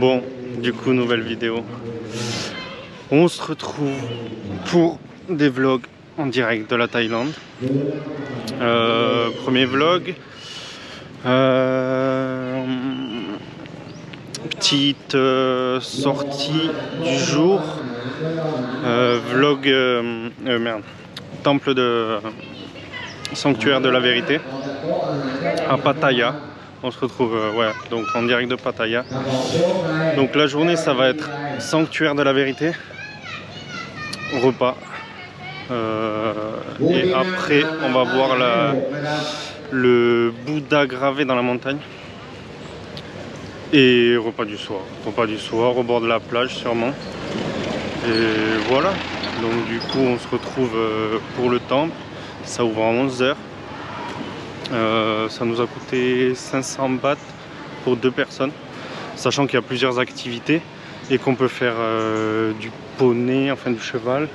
Bon, du coup, nouvelle vidéo. On se retrouve pour des vlogs en direct de la Thaïlande. Premier vlog. Petite sortie du jour. Vlog. Merde. Temple de sanctuaire de la vérité à Pattaya. On se retrouve donc en direct de Pattaya. Donc la journée ça va être sanctuaire de la vérité, repas, et après on va voir le Bouddha gravé dans la montagne et repas du soir au bord de la plage sûrement. Et voilà, donc du coup on se retrouve pour le temple. Ça ouvre à 11 h. Ça nous a coûté 500 bahts pour 2 personnes, sachant qu'il y a plusieurs activités et qu'on peut faire du poney, enfin du cheval,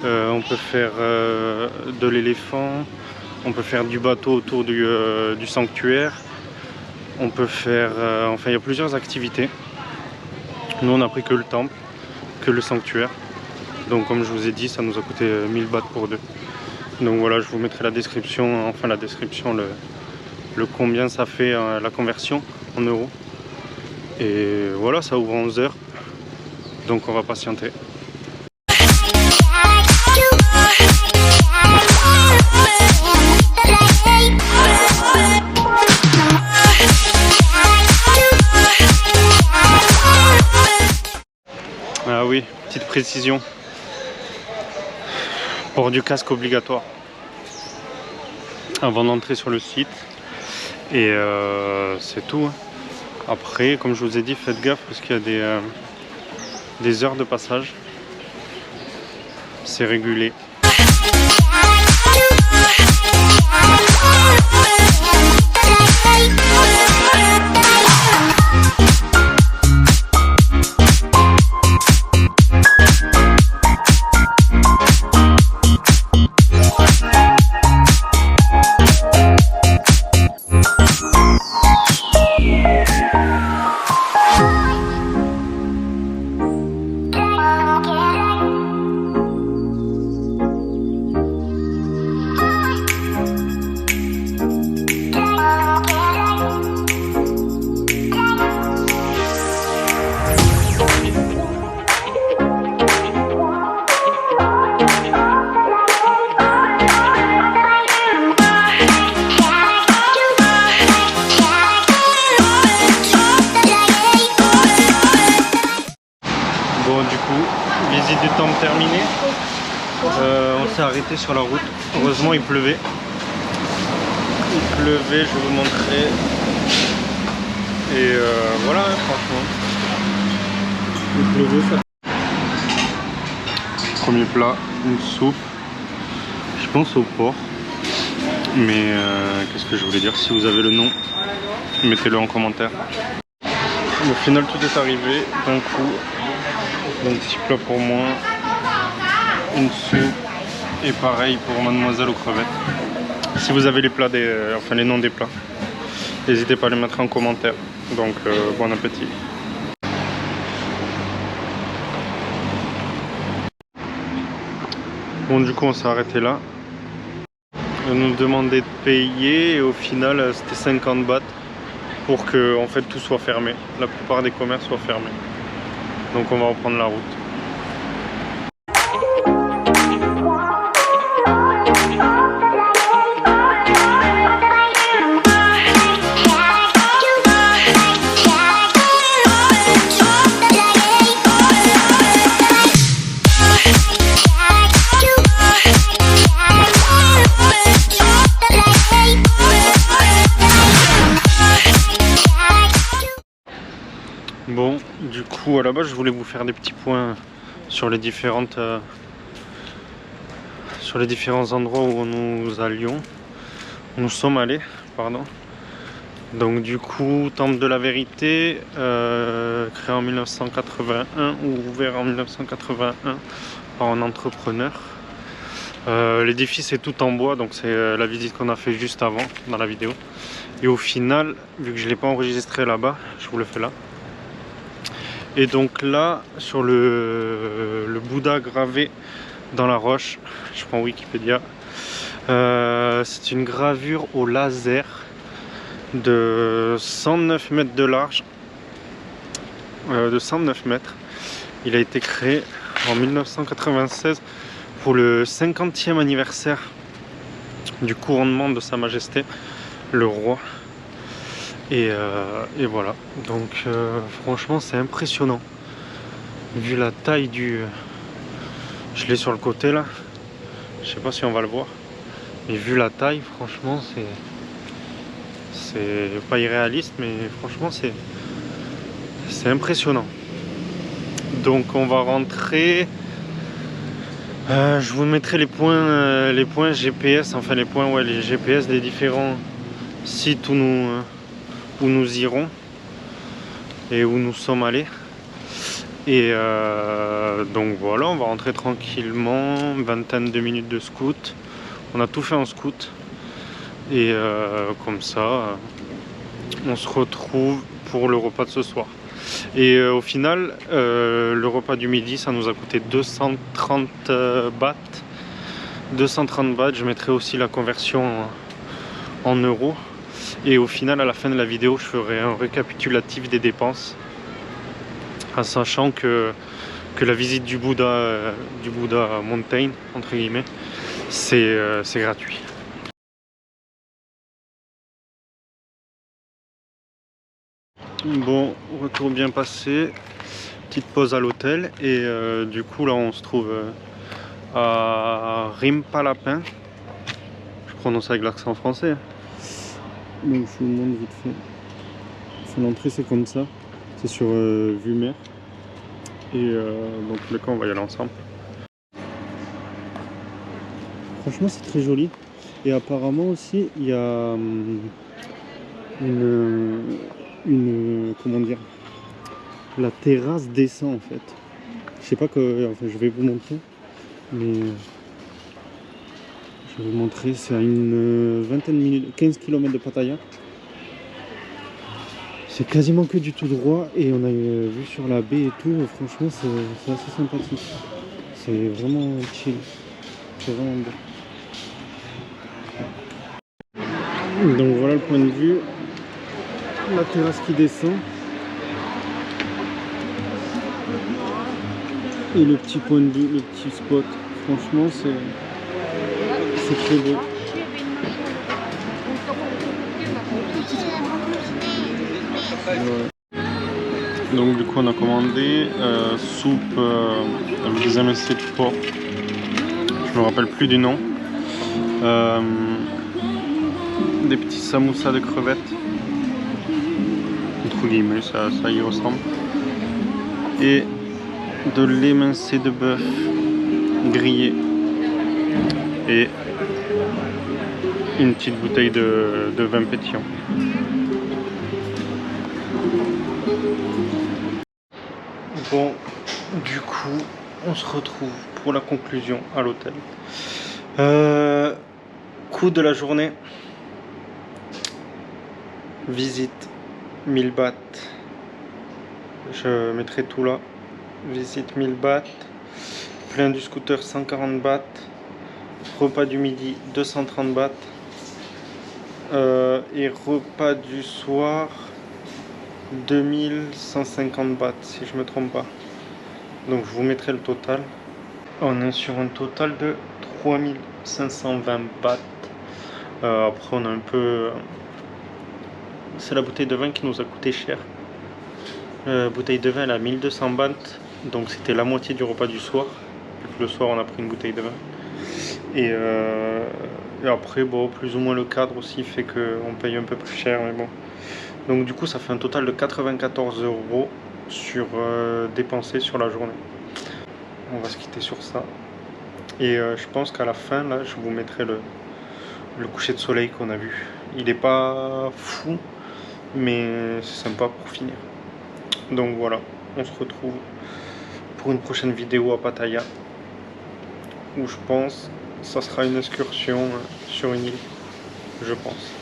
on peut faire de l'éléphant, on peut faire du bateau autour du sanctuaire, on peut faire, enfin il y a plusieurs activités. Nous on a pris que le temple, que le sanctuaire, donc comme je vous ai dit ça nous a coûté 1000 bahts pour 2. Donc voilà, je vous mettrai la description, le combien ça fait la conversion en euros. Et voilà, ça ouvre à 11 h, donc on va patienter. Ah oui, petite précision. Port du casque obligatoire avant d'entrer sur le site, et c'est tout. Après, comme je vous ai dit, faites gaffe parce qu'il y a des heures de passage, c'est régulé. Bon, du coup, visite du temple terminée. On s'est arrêté sur la route. Heureusement, il pleuvait. Je vais vous montrer. Et voilà, franchement. Il pleuvait, ça. Premier plat, une soupe. Je pense au porc. Mais qu'est-ce que je voulais dire? Si vous avez le nom, mettez-le en commentaire. Au final, tout est arrivé d'un coup. Donc petit plat pour moi, une soupe, et pareil pour mademoiselle aux crevettes. Si vous avez les plats les noms des plats, n'hésitez pas à les mettre en commentaire. Donc bon appétit. Bon, du coup on s'est arrêté là. On nous demandait de payer et au final c'était 50 bahts pour que en fait tout soit fermé. La plupart des commerces soient fermés. Donc on va reprendre la route. Bon, du coup à la base je voulais vous faire des petits points sur les différents endroits où nous allions, où nous sommes allés, pardon. Donc du coup, Temple de la Vérité, créé en 1981 ou ouvert en 1981 par un entrepreneur. L'édifice est tout en bois, donc c'est la visite qu'on a fait juste avant dans la vidéo. Et au final, vu que je ne l'ai pas enregistré là-bas, je vous le fais là. Et donc là, sur le Bouddha gravé dans la roche, je prends Wikipédia, c'est une gravure au laser de 109 mètres de large, de 109 mètres. Il a été créé en 1996 pour le 50e anniversaire du couronnement de Sa Majesté, le roi. Et voilà, donc franchement c'est impressionnant. Vu la taille du... Je l'ai sur le côté là, je sais pas si on va le voir. Mais vu la taille, franchement c'est pas irréaliste, mais franchement c'est impressionnant. Donc on va rentrer. Je vous mettrai les points GPS, enfin les points, ouais, les GPS des différents sites où nous irons et où nous sommes allés. Et donc voilà, on va rentrer tranquillement, une vingtaine de minutes de scout. On a tout fait en scout. Et comme ça, on se retrouve pour le repas de ce soir. Et au final, le repas du midi, ça nous a coûté 230 bahts. 230 bahts, je mettrai aussi la conversion en euros. Et au final, à la fin de la vidéo, je ferai un récapitulatif des dépenses. En sachant que la visite du Bouddha Mountain, entre guillemets, c'est gratuit. Bon, retour bien passé, petite pause à l'hôtel et du coup là on se trouve à Rimpalapin. Je prononce avec l'accent français. Donc je vous montre vite fait. L'entrée c'est comme ça, c'est sur vue mer. Et donc le camp on va y aller ensemble. Franchement c'est très joli. Et apparemment aussi il y a une comment dire, la terrasse descend en fait. Je sais pas que, enfin je vais vous montrer, mais je vais vous montrer, c'est à une vingtaine de minutes, 15 km de Pattaya. C'est quasiment que du tout droit et on a vu sur la baie et tout, franchement c'est assez sympathique. C'est vraiment chill, c'est vraiment bien. Donc voilà le point de vue, la terrasse qui descend. Et le petit point de vue, le petit spot, franchement c'est très beau. Ouais. Donc du coup on a commandé soupe avec des émincés de porc. Je me rappelle plus du nom. Des petits samoussas de crevettes. Entre guillemets, ça y ressemble. Et de l'émincé de bœuf grillé. Et une petite bouteille de vin pétillant. Bon, du coup, on se retrouve pour la conclusion à l'hôtel. Coût de la journée. Visite 1000 bahts. Je mettrai tout là. Visite 1000 bahts. Plein du scooter 140 bahts. Repas du midi 230 bahts. Et repas du soir 2150 bahts si je me trompe pas. Donc je vous mettrai le total. On est sur un total de 3520 bahts. Après on a un peu... C'est la bouteille de vin qui nous a coûté cher. Bouteille de vin elle a 1200 bahts. Donc c'était la moitié du repas du soir. Le soir on a pris une bouteille de vin. Et après bon, plus ou moins le cadre aussi fait qu'on paye un peu plus cher, mais bon. Donc du coup ça fait un total de 94 € sur dépensés sur la journée. On va se quitter sur ça. Et je pense qu'à la fin là je vous mettrai le coucher de soleil qu'on a vu. Il est pas fou, mais c'est sympa pour finir. Donc voilà, on se retrouve pour une prochaine vidéo à Pattaya, où je pense ça sera une excursion sur une île, je pense.